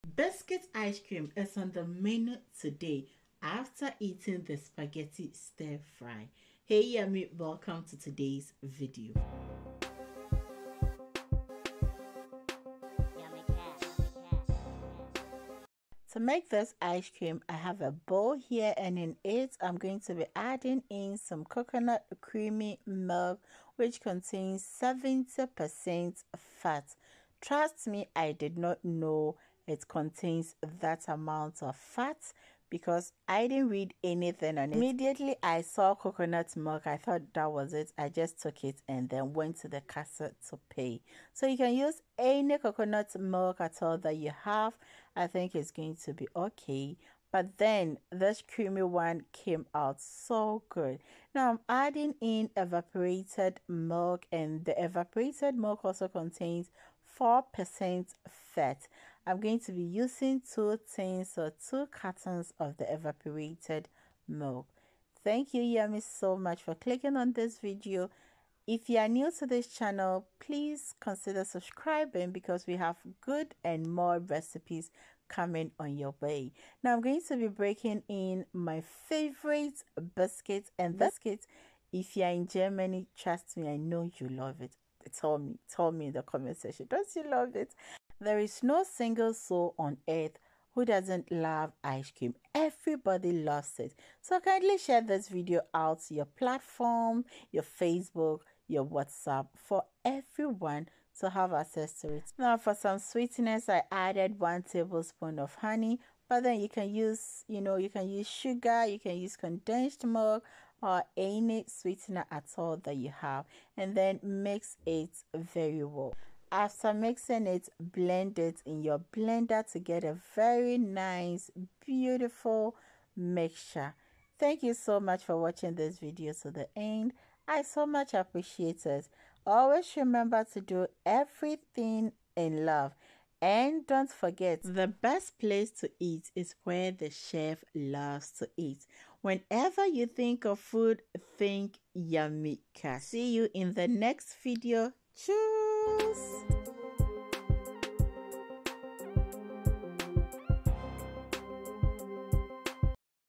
Biscuit ice cream is on the menu today after eating the spaghetti stir fry. Hey yummy, welcome to today's video. To make this ice cream, I have a bowl here, and in it I'm going to be adding in some coconut creamy milk, which contains 70% fat. Trust me, I did not know it contains that amount of fat because I didn't read anything on it. Immediately I saw coconut milk, I thought that was it. I just took it and then went to the cashier to pay. So you can use any coconut milk at all that you have. I think it's going to be okay. But then this creamy one came out so good. Now I'm adding in evaporated milk, and the evaporated milk also contains 4% fat. I'm going to be using 2 tins or 2 cartons of the evaporated milk. Thank you yummy so much for clicking on this video. If you are new to this channel, please consider subscribing because we have good and more recipes coming on your way. Now I'm going to be breaking in my favorite biscuits, and biscuits, if you're in Germany, trust me, I know you love it. Tell me in the comment section, don't you love it? There is no single soul on earth who doesn't love ice cream. Everybody loves it. So kindly share this video out to your platform, your Facebook, your WhatsApp, for everyone to have access to it. Now for some sweetness, I added 1 tablespoon of honey, but then you can use, you can use sugar, you can use condensed milk, or any sweetener at all that you have, and then mix it very well. After mixing it, blend it in your blender to get a very nice, beautiful mixture. Thank you so much for watching this video to the end. I so much appreciate it. Always remember to do everything in love. And don't forget, the best place to eat is where the chef loves to eat. Whenever you think of food, think yummy. See you in the next video. Cheers!